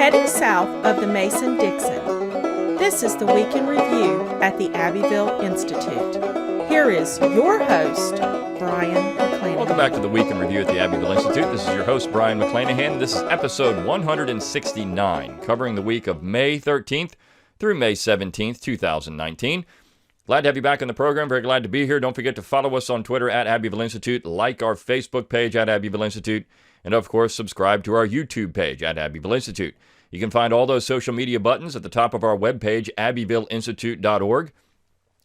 heading south of the Mason-Dixon. This is the Week in Review at the Abbeville Institute. Here is your host, Brian McClanahan. Welcome back to the Week in Review at the Abbeville Institute. This is your host, Brian McClanahan. This is episode 169, covering the week of May 13th through May 17th, 2019. Glad to have you back on the program. Very glad to be here. Don't forget to follow us on Twitter at Abbeville Institute, like our Facebook page at Abbeville Institute, and of course, subscribe to our YouTube page at Abbeville Institute. You can find all those social media buttons at the top of our webpage, abbevilleinstitute.org.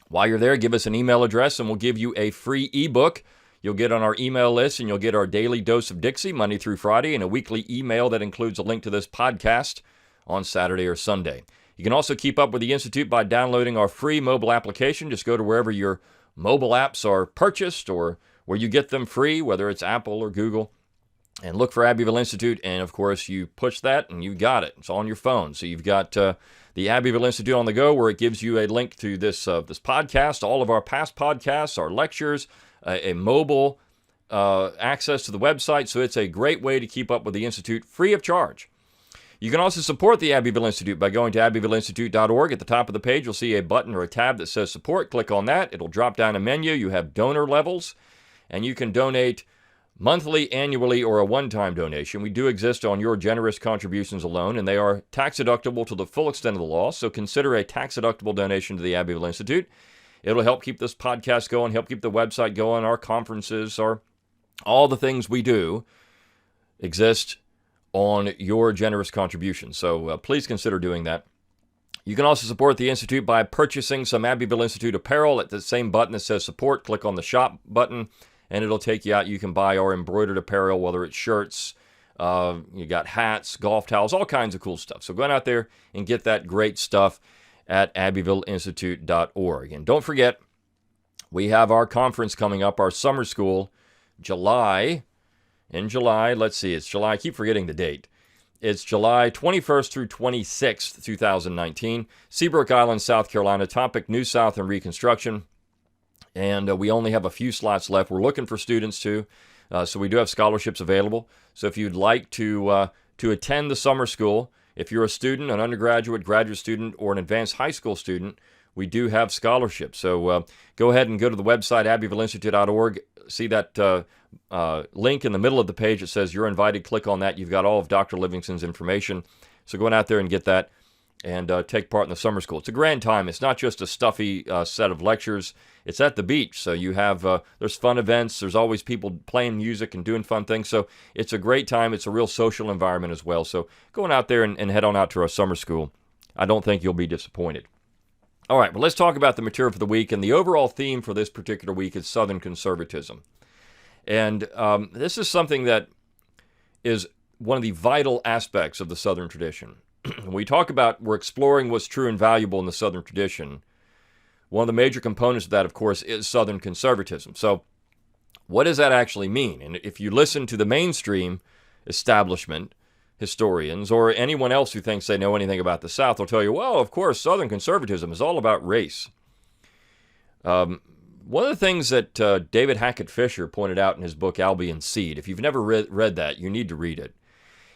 While you're there, give us an email address and we'll give you a free ebook. You'll get on our email list and you'll get our daily dose of Dixie Monday through Friday and a weekly email that includes a link to this podcast on Saturday or Sunday. You can also keep up with the Institute by downloading our free mobile application. Just go to wherever your mobile apps are purchased or where you get them free, whether it's Apple or Google, and look for Abbeville Institute. And, of course, you push that and you got it. It's on your phone. So you've got the Abbeville Institute on the go where it gives you a link to this podcast, all of our past podcasts, our lectures, a mobile access to the website. So it's a great way to keep up with the Institute free of charge. You can also support the Abbeville Institute by going to abbevilleinstitute.org. At the top of the page, you'll see a button or a tab that says support. Click on that. It'll drop down a menu. You have donor levels, and you can donate monthly, annually, or a one-time donation. We do exist on your generous contributions alone, and they are tax-deductible to the full extent of the law, so consider a tax-deductible donation to the Abbeville Institute. It'll help keep this podcast going, help keep the website going, our conferences, all the things we do exist on your generous contributions. So please consider doing that. You can also support the Institute by purchasing some Abbeville Institute apparel at the same button that says support. Click on the shop button, and it'll take you out. You can buy our embroidered apparel, whether it's shirts, you got hats, golf towels, all kinds of cool stuff. So go out there and get that great stuff at abbevilleinstitute.org. And don't forget, we have our conference coming up, our summer school, in July, let's see, it's July, I keep forgetting the date. It's July 21st through 26th, 2019, Seabrook Island, South Carolina, topic New South and Reconstruction. And we only have a few slots left. We're looking for students too, so we do have scholarships available. So if you'd like to attend the summer school, if you're a student, an undergraduate, graduate student, or an advanced high school student, we do have scholarships. So go ahead and go to the website, abbevilleinstitute.org. See that link in the middle of the page. It says you're invited. Click on that. You've got all of Dr. Livingston's information. So go out there and get that and take part in the summer school. It's a grand time. It's not just a stuffy set of lectures. It's at the beach. So you have, there's fun events. There's always people playing music and doing fun things. So it's a great time. It's a real social environment as well. So going out there and head on out to our summer school. I don't think you'll be disappointed. All right, well, let's talk about the material for the week. And the overall theme for this particular week is Southern conservatism. And this is something that is one of the vital aspects of the Southern tradition. When we talk about we're exploring what's true and valuable in the Southern tradition, one of the major components of that, of course, is Southern conservatism. So what does that actually mean? And if you listen to the mainstream establishment, historians, or anyone else who thinks they know anything about the South will tell you, well, of course, Southern conservatism is all about race. One of the things that David Hackett Fisher pointed out in his book, Albion Seed, if you've never read that, you need to read it.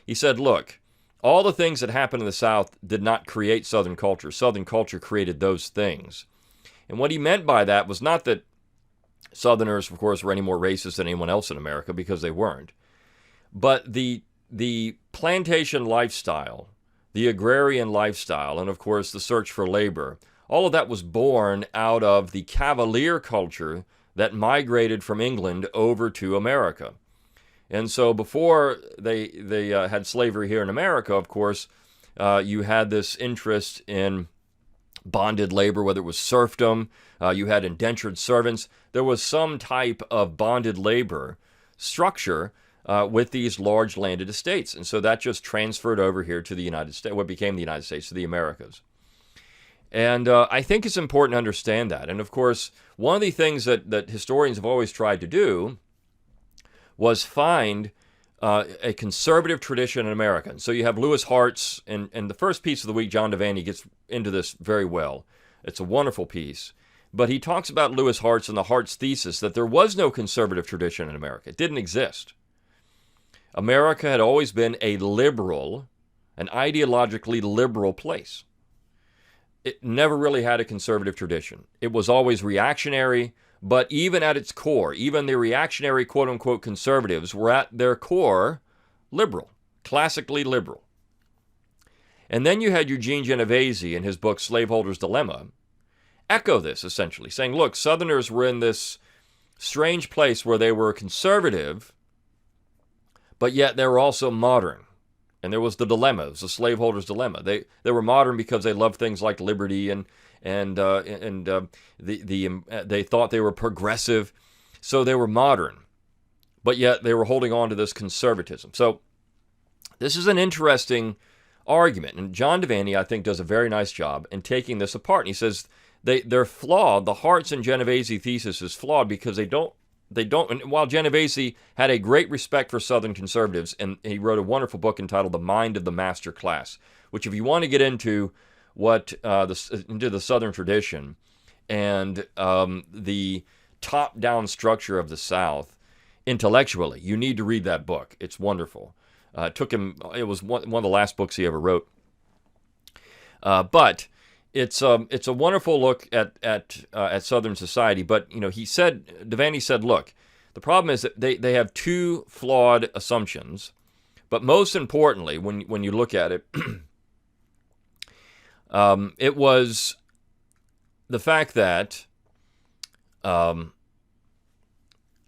He said, look, all the things that happened in the South did not create Southern culture. Southern culture created those things. And what he meant by that was not that Southerners, of course, were any more racist than anyone else in America, because they weren't. But the plantation lifestyle, the agrarian lifestyle, and of course the search for labor, all of that was born out of the Cavalier culture that migrated from England over to America. And so before they had slavery here in America, of course, you had this interest in bonded labor, whether it was serfdom, you had indentured servants. There was some type of bonded labor structure with these large landed estates. And so that just transferred over here to the United States, what became the United States, to the Americas. And I think it's important to understand that. And of course, one of the things that historians have always tried to do was find a conservative tradition in America. And so you have Lewis Hart's, and the first piece of the week, John Devaney gets into this very well. It's a wonderful piece. But he talks about Lewis Hart's and the Hart's thesis that there was no conservative tradition in America. It didn't exist. America had always been a liberal, an ideologically liberal place. It never really had a conservative tradition. It was always reactionary, but even at its core, even the reactionary quote-unquote conservatives were at their core liberal, classically liberal. And then you had Eugene Genovese in his book Slaveholder's Dilemma echo this, essentially, saying, look, Southerners were in this strange place where they were conservative, but yet they were also modern. And there was the dilemma, it was the slaveholder's dilemma. They were modern because they loved things like liberty and they thought they were progressive, so they were modern. But yet they were holding on to this conservatism. So this is an interesting argument, and John Devaney, I think, does a very nice job in taking this apart. And he says they're flawed. The Hartz and Genovese thesis is flawed because they don't. And while Genovese had a great respect for Southern conservatives, and he wrote a wonderful book entitled "The Mind of the Master Class," which, if you want to get into into the Southern tradition and the top-down structure of the South intellectually, you need to read that book. It's wonderful. It was one of the last books he ever wrote. But it's a wonderful look at Southern society. But Devaney said, look, the problem is that they have two flawed assumptions. But most importantly, when you look at it, it was the fact that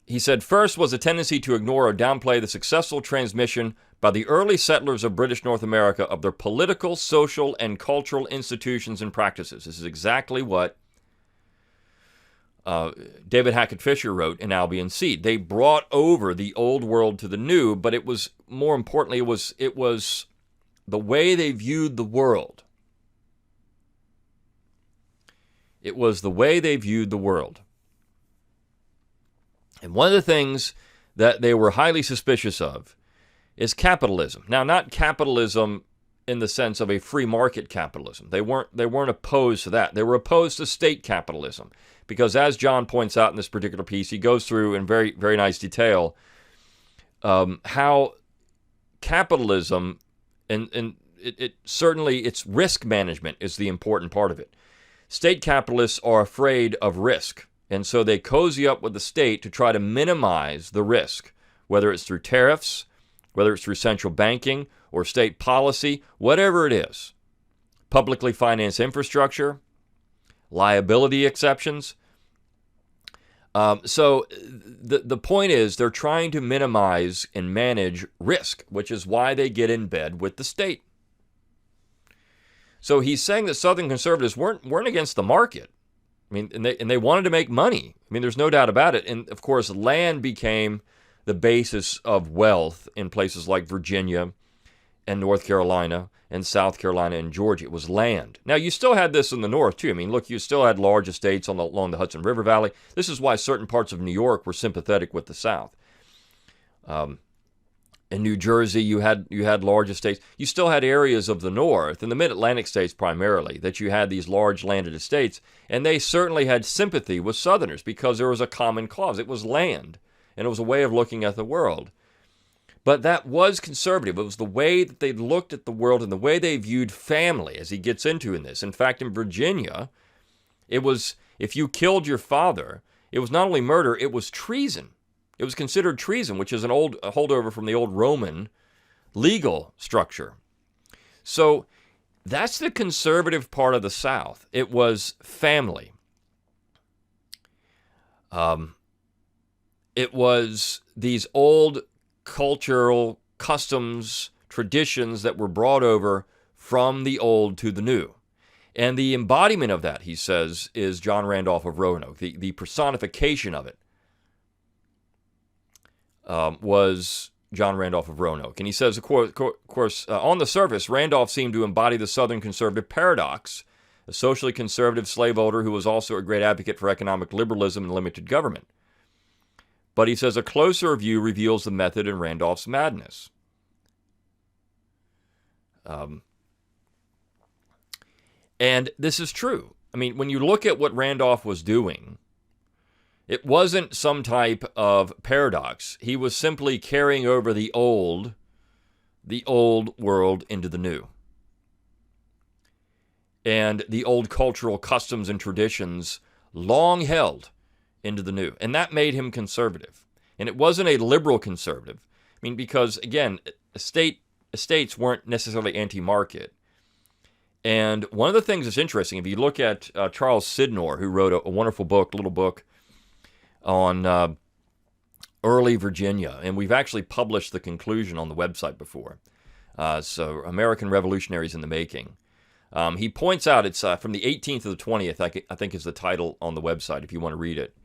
he said first was a tendency to ignore or downplay the successful transmission by the early settlers of British North America of their political, social, and cultural institutions and practices. This is exactly what David Hackett Fisher wrote in Albion Seed. They brought over the old world to the new, but it was, more importantly, it was the way they viewed the world. It was the way they viewed the world. And one of the things that they were highly suspicious of is capitalism. Now, not capitalism in the sense of a free market capitalism. They weren't opposed to that. They were opposed to state capitalism because, as John points out in this particular piece, he goes through in very, very nice detail how capitalism and it certainly its risk management is the important part of it. State capitalists are afraid of risk, and so they cozy up with the state to try to minimize the risk, whether it's through tariffs, whether it's through central banking or state policy, whatever it is. Publicly financed infrastructure, liability exceptions. So the point is they're trying to minimize and manage risk, which is why they get in bed with the state. So he's saying that Southern conservatives weren't against the market. I mean, and they wanted to make money. I mean, there's no doubt about it. And of course, land became the basis of wealth in places like Virginia and North Carolina and South Carolina and Georgia. It was land. Now, you still had this in the North, too. I mean, look, you still had large estates along the Hudson River Valley. This is why certain parts of New York were sympathetic with the South. In New Jersey, you had large estates. You still had areas of the North, in the Mid-Atlantic states primarily, that you had these large landed estates, and they certainly had sympathy with Southerners because there was a common cause. It was land, and it was a way of looking at the world. But that was conservative. It was the way that they looked at the world and the way they viewed family, as he gets into in this. In fact, in Virginia, it was, if you killed your father, it was not only murder, it was treason. It was considered treason, which is a holdover from the old Roman legal structure. So that's the conservative part of the South. It was family. It was these old cultural customs, traditions that were brought over from the old to the new. And the embodiment of that, he says, is John Randolph of Roanoke. The personification of it was John Randolph of Roanoke. And he says, of course, on the surface, Randolph seemed to embody the Southern conservative paradox, a socially conservative slaveholder who was also a great advocate for economic liberalism and limited government. But he says a closer view reveals the method in Randolph's madness. And this is true. I mean, when you look at what Randolph was doing, it wasn't some type of paradox. He was simply carrying over the old the old world into the new, and the old cultural customs and traditions long held into the new. And that made him conservative. And it wasn't a liberal conservative. I mean, because, again, estates weren't necessarily anti-market. And one of the things that's interesting, if you look at Charles Sydnor, who wrote a wonderful book, little book on early Virginia, and we've actually published the conclusion on the website before. So American Revolutionaries in the Making. He points out, it's from the 18th to the 20th, I think is the title on the website if you want to read it.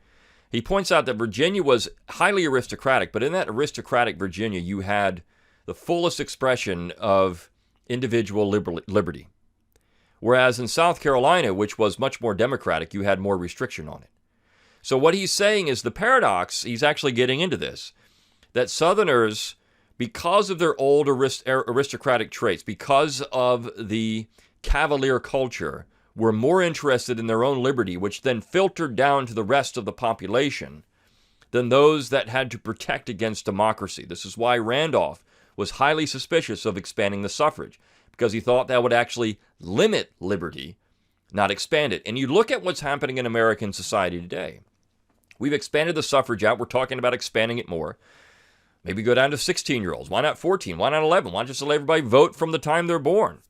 He points out that Virginia was highly aristocratic, but in that aristocratic Virginia, you had the fullest expression of individual liberty. Whereas in South Carolina, which was much more democratic, you had more restriction on it. So what he's saying is the paradox, he's actually getting into this, that Southerners, because of their old aristocratic traits, because of the cavalier culture, were more interested in their own liberty, which then filtered down to the rest of the population, than those that had to protect against democracy. This is why Randolph was highly suspicious of expanding the suffrage, because he thought that would actually limit liberty, not expand it. And you look at what's happening in American society today. We've expanded the suffrage out. We're talking about expanding it more. Maybe go down to 16-year-olds. Why not 14? Why not 11? Why not just let everybody vote from the time they're born?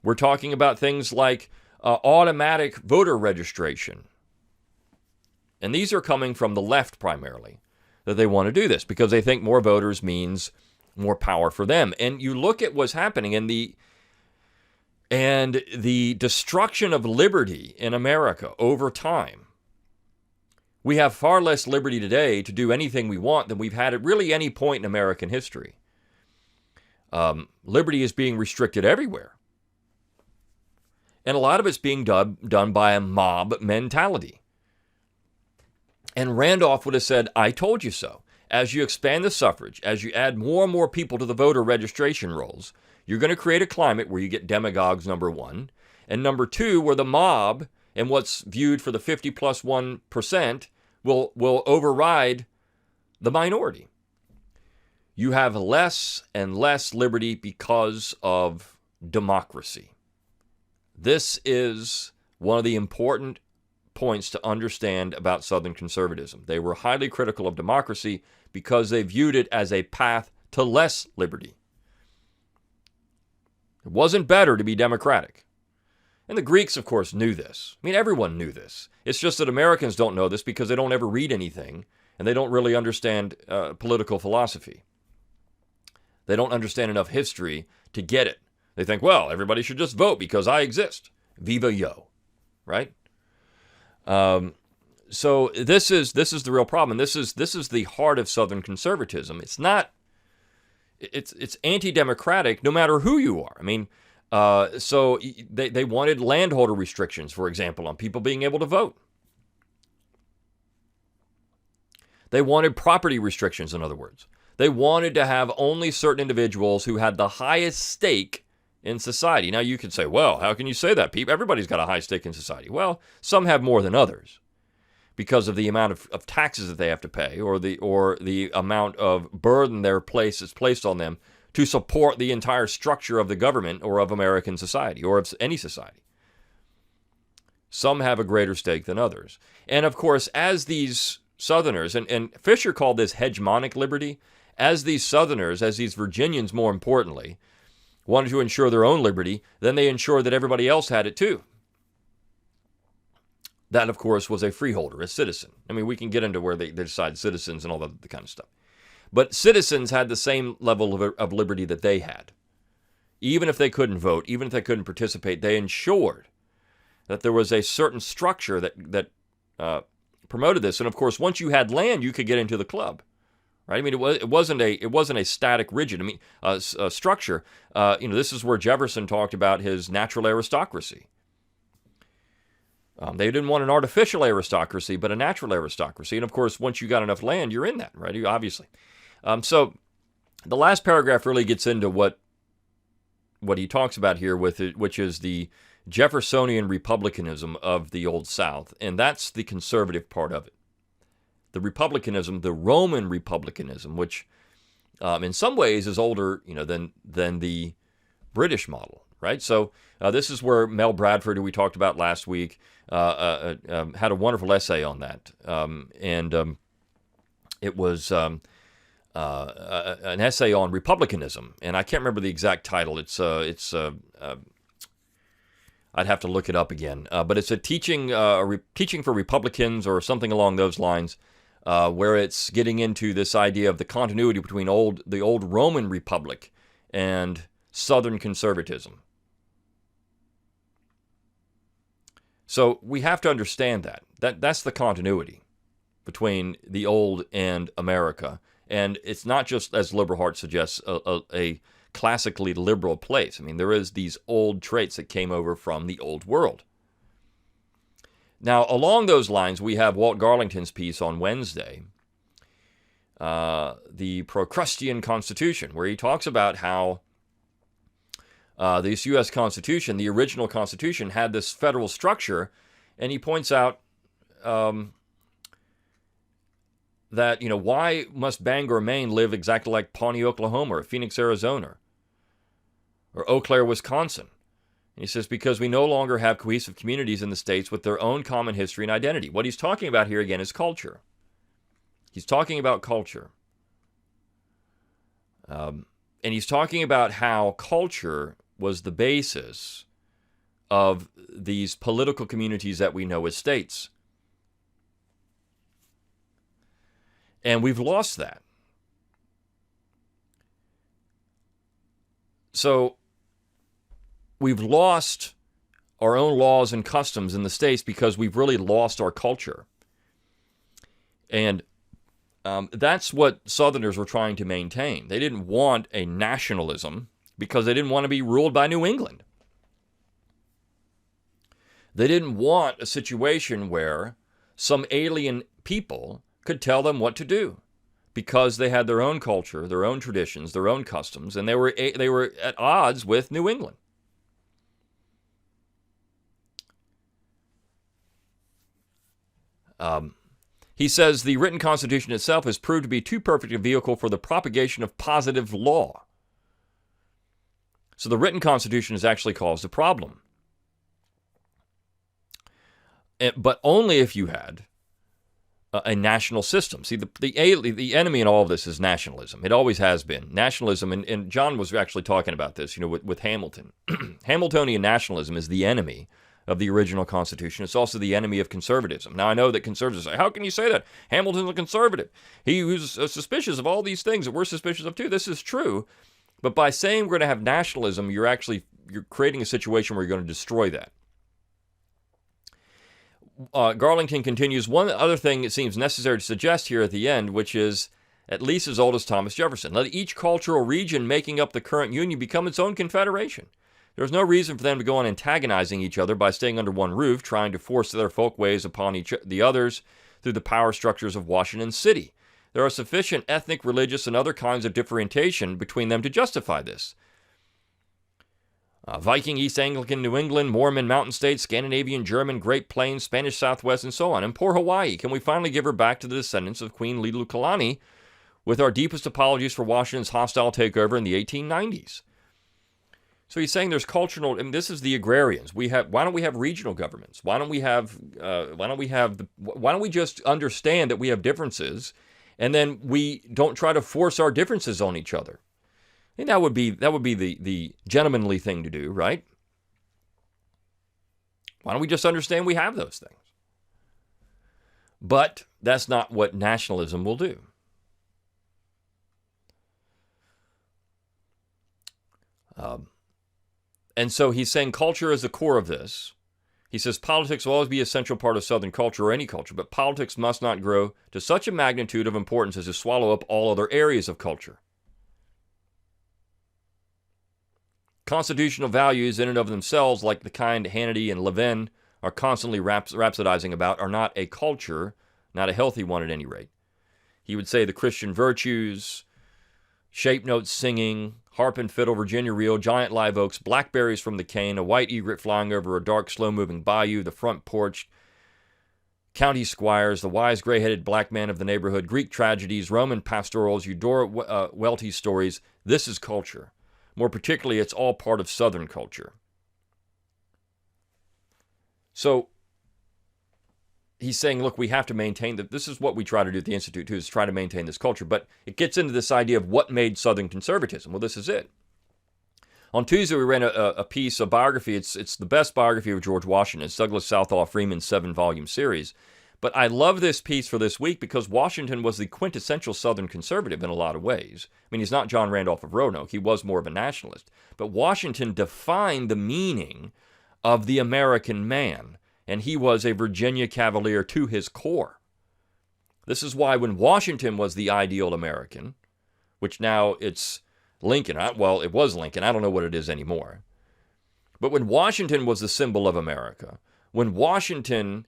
We're talking about things like automatic voter registration. And these are coming from the left primarily, that they want to do this because they think more voters means more power for them. And you look at what's happening in the destruction of liberty in America over time. We have far less liberty today to do anything we want than we've had at really any point in American history. Liberty is being restricted everywhere. And a lot of it's being done by a mob mentality. And Randolph would have said, I told you so. As you expand the suffrage, as you add more and more people to the voter registration rolls, you're going to create a climate where you get demagogues, number one. And number two, where the mob and what's viewed for the 50 plus 1% will override the minority. You have less and less liberty because of democracy. This is one of the important points to understand about Southern conservatism. They were highly critical of democracy because they viewed it as a path to less liberty. It wasn't better to be democratic. And the Greeks, of course, knew this. I mean, everyone knew this. It's just that Americans don't know this because they don't ever read anything and they don't really understand political philosophy. They don't understand enough history to get it. They think, well, everybody should just vote because I exist. Viva yo, right? So this is the real problem. This is the heart of Southern conservatism. It's not. It's anti-democratic no matter who you are. I mean, so they wanted landholder restrictions, for example, on people being able to vote. They wanted property restrictions, in other words. They wanted to have only certain individuals who had the highest stake in society. Now, you could say, well, how can you say that? Everybody's got a high stake in society. Well, some have more than others because of the amount of taxes that they have to pay or the amount of burden is placed on them to support the entire structure of the government or of American society or of any society. Some have a greater stake than others. And, of course, as these Southerners, and Fisher called this hegemonic liberty, as these Southerners, as these Virginians more importantly, wanted to ensure their own liberty, then they ensured that everybody else had it too. That, of course, was a freeholder, a citizen. I mean, we can get into where they decide citizens and all the kind of stuff. But citizens had the same level of liberty that they had. Even if they couldn't vote, even if they couldn't participate, they ensured that there was a certain structure that promoted this. And, of course, once you had land, you could get into the club. Right? I mean, it wasn't a static, rigid. I mean, structure. This is where Jefferson talked about his natural aristocracy. They didn't want an artificial aristocracy, but a natural aristocracy. And of course, once you got enough land, you're in that, right? Obviously. So the last paragraph really gets into what he talks about here, which is the Jeffersonian republicanism of the Old South, and that's the conservative part of it. The republicanism, the Roman republicanism, which in some ways is older, than the British model, right? So this is where Mel Bradford, who we talked about last week, had a wonderful essay on that, it was an essay on republicanism, and I can't remember the exact title. I'd have to look it up again, but it's a teaching for Republicans or something along those lines, where it's getting into this idea of the continuity between the old Roman Republic and Southern conservatism. So we have to understand that's the continuity between the old and America. And it's not just, as Liberal Heart suggests, a classically liberal place. I mean, there is these old traits that came over from the old world. Now, along those lines, we have Walt Garlington's piece on Wednesday, the Procrustean Constitution, where he talks about how this U.S. Constitution, the original Constitution, had this federal structure, and he points out that, why must Bangor, Maine live exactly like Pawnee, Oklahoma, or Phoenix, Arizona, or Eau Claire, Wisconsin? And he says, because we no longer have cohesive communities in the states with their own common history and identity. What he's talking about here, again, is culture. He's talking about culture. And he's talking about how culture was the basis of these political communities that we know as states. And we've lost that. So we've lost our own laws and customs in the states because we've really lost our culture. And that's what Southerners were trying to maintain. They didn't want a nationalism because they didn't want to be ruled by New England. They didn't want a situation where some alien people could tell them what to do, because they had their own culture, their own traditions, their own customs, and they were at odds with New England. He says the written Constitution itself has proved to be too perfect a vehicle for the propagation of positive law. So the written Constitution has actually caused a problem. But only if you had a national system. See, the enemy in all of this is nationalism. It always has been. Nationalism, and John was actually talking about this, with Hamilton. Hamiltonian nationalism is the enemy of the original Constitution. It's also the enemy of conservatism. Now, I know that conservatives say, how can you say that? Hamilton's a conservative. He was suspicious of all these things that we're suspicious of too. This is true. But by saying we're going to have nationalism, you're creating a situation where you're going to destroy that. Garlington continues, one other thing it seems necessary to suggest here at the end, which is at least as old as Thomas Jefferson. Let each cultural region making up the current union become its own confederation. There's no reason for them to go on antagonizing each other by staying under one roof, trying to force their folkways upon the others through the power structures of Washington City. There are sufficient ethnic, religious, and other kinds of differentiation between them to justify this. Viking, East Anglican, New England, Mormon, Mountain States, Scandinavian, German, Great Plains, Spanish Southwest, and so on. And poor Hawaii, can we finally give her back to the descendants of Queen Liliuokalani with our deepest apologies for Washington's hostile takeover in the 1890s? So he's saying there's cultural, this is the agrarians. Why don't we have regional governments? Why don't we just understand that we have differences, and then we don't try to force our differences on each other? And that would be the gentlemanly thing to do, right? Why don't we just understand we have those things? But that's not what nationalism will do. And so he's saying culture is the core of this. He says politics will always be an essential part of Southern culture or any culture, but politics must not grow to such a magnitude of importance as to swallow up all other areas of culture. Constitutional values in and of themselves, like the kind Hannity and Levin are constantly rhapsodizing about, are not a culture, not a healthy one at any rate. He would say the Christian virtues, shape notes singing, harp and fiddle, Virginia reel, giant live oaks, blackberries from the cane, a white egret flying over a dark, slow-moving bayou, the front porch, county squires, the wise gray-headed black man of the neighborhood, Greek tragedies, Roman pastorals, Eudora Welty stories. This is culture. More particularly, it's all part of Southern culture. So he's saying, look, we have to maintain that. This is what we try to do at the Institute, too, is try to maintain this culture. But it gets into this idea of what made Southern conservatism. Well, this is it. On Tuesday, we ran a piece, a biography. It's the best biography of George Washington. It's Douglas Southall Freeman's 7-volume series. But I love this piece for this week because Washington was the quintessential Southern conservative in a lot of ways. I mean, he's not John Randolph of Roanoke. He was more of a nationalist. But Washington defined the meaning of the American man, and he was a Virginia Cavalier to his core. This is why when Washington was the ideal American, which now it's Lincoln, well, it was Lincoln, I don't know what it is anymore. But when Washington was the symbol of America, when Washington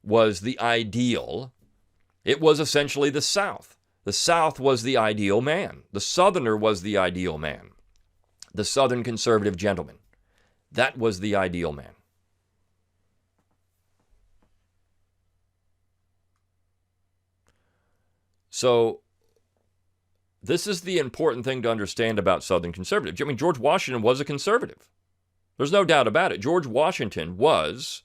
was the ideal, it was essentially the South. The South was the ideal man. The Southerner was the ideal man. The Southern conservative gentleman. That was the ideal man. So this is the important thing to understand about Southern conservatives. I mean, George Washington was a conservative. There's no doubt about it. George Washington was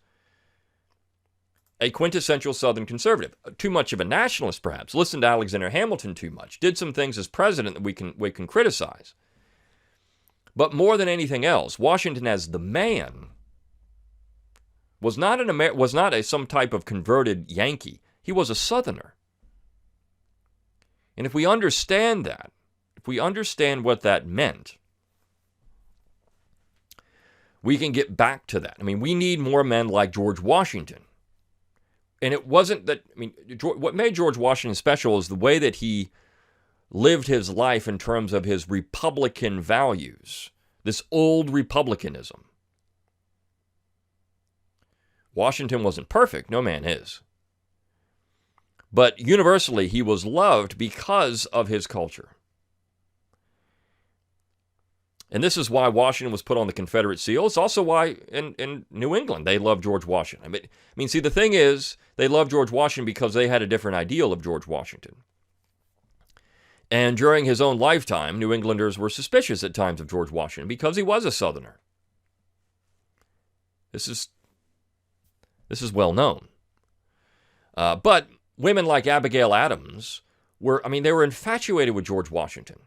a quintessential Southern conservative. Too much of a nationalist, perhaps. Listened to Alexander Hamilton too much. Did some things as president that we can criticize. But more than anything else, Washington as the man was not some type of converted Yankee. He was a Southerner. And if we understand that, if we understand what that meant, we can get back to that. I mean, we need more men like George Washington. And it wasn't that, I mean, what made George Washington special is the way that he lived his life in terms of his Republican values, this old republicanism. Washington wasn't perfect, no man is. But universally, he was loved because of his culture. And this is why Washington was put on the Confederate seal. It's also why in New England they loved George Washington. I mean, see, the thing is, they loved George Washington because they had a different ideal of George Washington. And during his own lifetime, New Englanders were suspicious at times of George Washington because he was a Southerner. This is well known. But women like Abigail Adams they were infatuated with George Washington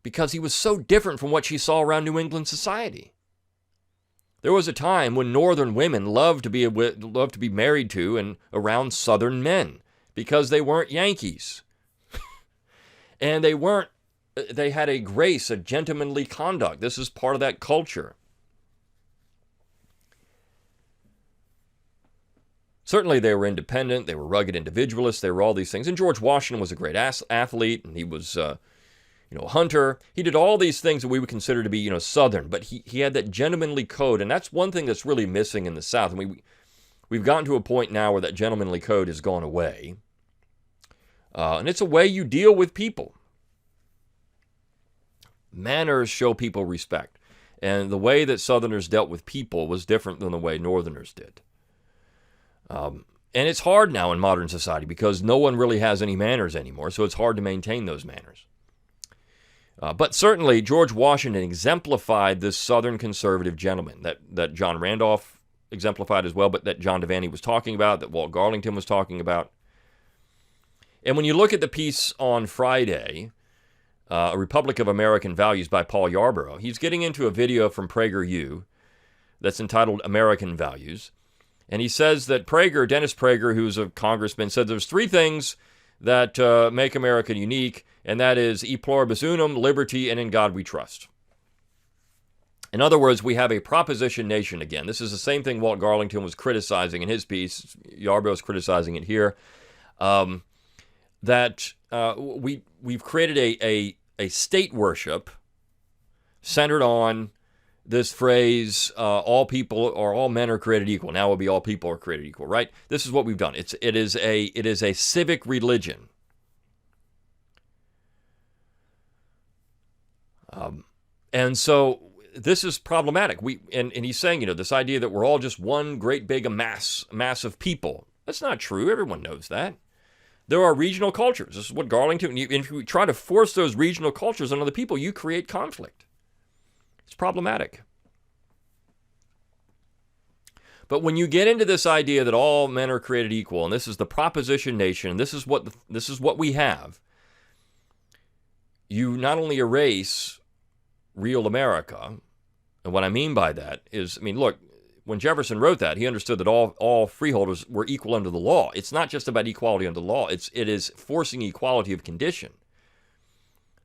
because he was so different from what she saw around New England society. There was a time when Northern women loved to be married to and around Southern men because they weren't Yankees. And they had a grace, a gentlemanly conduct. This is part of that culture. Certainly they were independent, they were rugged individualists, they were all these things. And George Washington was a great athlete, and he was a hunter. He did all these things that we would consider to be, Southern, but he had that gentlemanly code, and that's one thing that's really missing in the South. And we've gotten to a point now where that gentlemanly code has gone away. And it's a way you deal with people. Manners show people respect. And the way that Southerners dealt with people was different than the way Northerners did. And it's hard now in modern society because no one really has any manners anymore, so it's hard to maintain those manners. But certainly, George Washington exemplified this Southern conservative gentleman that John Randolph exemplified as well, but that John Devaney was talking about, that Walt Garlington was talking about. And when you look at the piece on Friday, A Republic of American Values by Paul Yarborough, he's getting into a video from PragerU that's entitled American Values. And he says that Dennis Prager, who's a congressman, said there's three things that make America unique, and that is e pluribus unum, liberty, and in God we trust. In other words, we have a proposition nation again. This is the same thing Walt Garlington was criticizing in his piece. Yarborough's criticizing it here. That we've created a state worship centered on this phrase, all people or all men are created equal. Now it will be all people are created equal, right? This is what we've done. It is a civic religion. And so this is problematic. And he's saying, this idea that we're all just one great big mass of people. That's not true. Everyone knows that. There are regional cultures. This is what Garlington, if you try to force those regional cultures on other people, you create conflict. It's problematic. But when you get into this idea that all men are created equal, and this is the proposition nation, and this is what we have, you not only erase real America, and what I mean by that is, look, when Jefferson wrote that, he understood that all freeholders were equal under the law. It's not just about equality under the law. It is forcing equality of condition.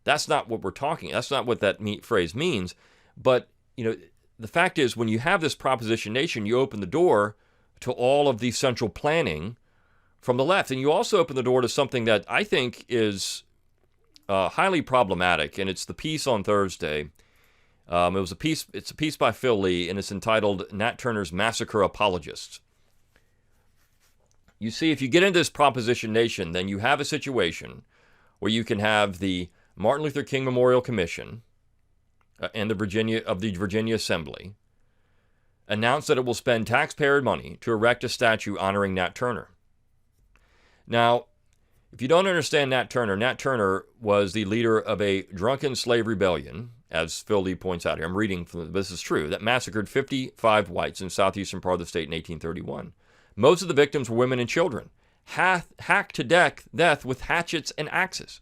That's not what we're talking. That's not what that phrase means. But, the fact is, when you have this proposition nation, you open the door to all of the central planning from the left. And you also open the door to something that I think is highly problematic, and it's the piece on Thursday. It's a piece by Phil Lee, and it's entitled Nat Turner's Massacre Apologists. You see, if you get into this proposition nation, then you have a situation where you can have the Martin Luther King Memorial Commission and the Virginia Assembly announce that it will spend taxpayer money to erect a statue honoring Nat Turner. Now, if you don't understand Nat Turner was the leader of a drunken slave rebellion, as Phil Lee points out here. I'm reading from this is true, that massacred 55 whites in southeastern part of the state in 1831. Most of the victims were women and children, hacked to death with hatchets and axes.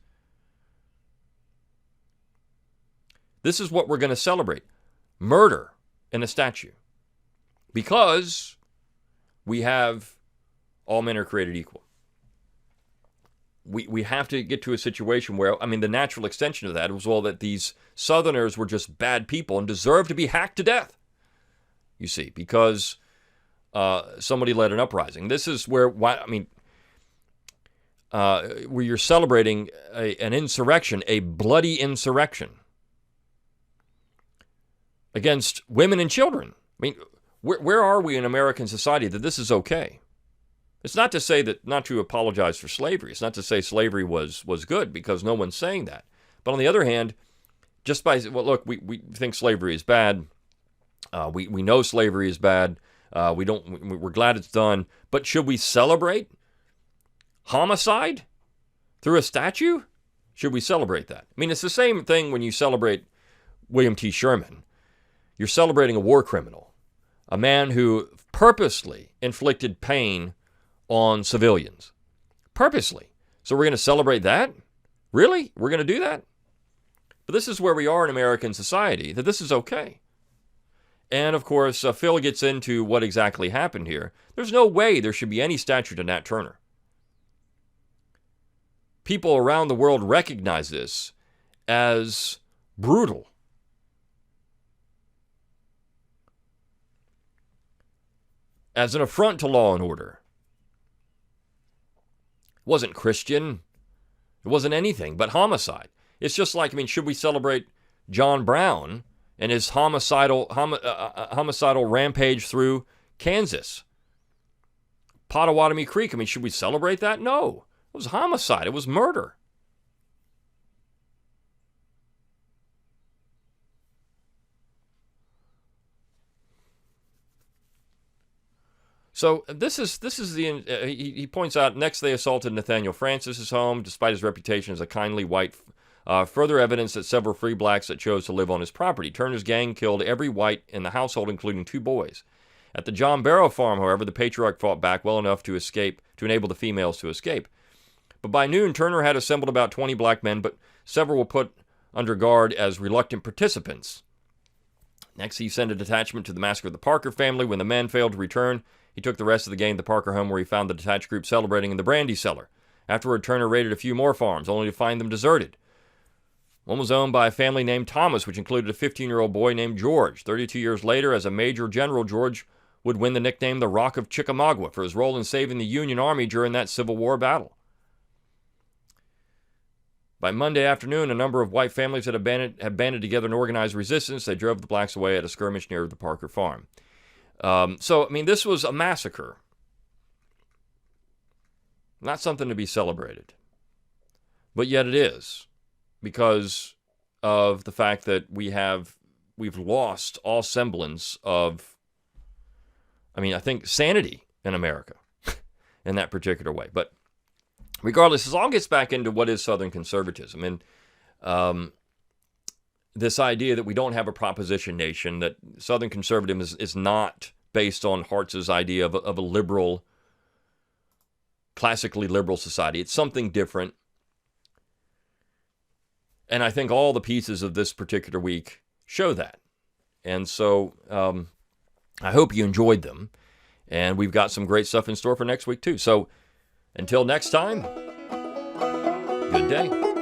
This is what we're going to celebrate. Murder in a statue. Because we have all men are created equal. We have to get to a situation where, the natural extension of that was, that these Southerners were just bad people and deserved to be hacked to death. You see, because somebody led an uprising. This is where you're celebrating an insurrection, a bloody insurrection against women and children. Where are we in American society that this is okay? It's not to say not to apologize for slavery. It's not to say slavery was good, because no one's saying that. But on the other hand, just by, we think slavery is bad. We know slavery is bad. We're glad it's done. But should we celebrate homicide through a statue? Should we celebrate that? It's the same thing when you celebrate William T. Sherman. You're celebrating a war criminal, a man who purposely inflicted pain on civilians. Purposely. So we're going to celebrate that? Really? We're going to do that? But this is where we are in American society, that this is okay. And of course, Phil gets into what exactly happened here. There's no way there should be any statue to Nat Turner. People around the world recognize this as brutal. As an affront to law and order. It wasn't Christian. It wasn't anything but homicide. It's just like, should we celebrate John Brown and his homicidal rampage through Kansas? Pottawatomie Creek, should we celebrate that? No. It was homicide. It was murder. So this is he points out, next they assaulted Nathaniel Francis's home, despite his reputation as a kindly white. Further evidence that several free blacks that chose to live on his property. Turner's gang killed every white in the household, including 2 boys. At the John Barrow farm, however, the patriarch fought back well enough to enable the females to escape. But by noon, Turner had assembled about 20 black men, but several were put under guard as reluctant participants. Next, he sent a detachment to the massacre of the Parker family. When the men failed to return, he took the rest of the gang to the Parker home, where he found the detached group celebrating in the brandy cellar. Afterward, Turner raided a few more farms, only to find them deserted. One was owned by a family named Thomas, which included a 15-year-old boy named George. 32 years later, as a Major General, George would win the nickname the Rock of Chickamauga for his role in saving the Union Army during that Civil War battle. By Monday afternoon, a number of white families had banded together and organized resistance. They drove the blacks away at a skirmish near the Parker farm. This was a massacre. Not something to be celebrated. But yet it is, because of the fact that we've lost all semblance of, I think, sanity in America. in that particular way. But regardless, this all gets back into what is Southern conservatism. And this idea that we don't have a proposition nation, that Southern conservatism is not based on Hartz's idea of a liberal, classically liberal society. It's something different. And I think all the pieces of this particular week show that. And so I hope you enjoyed them. And we've got some great stuff in store for next week, too. So until next time, good day.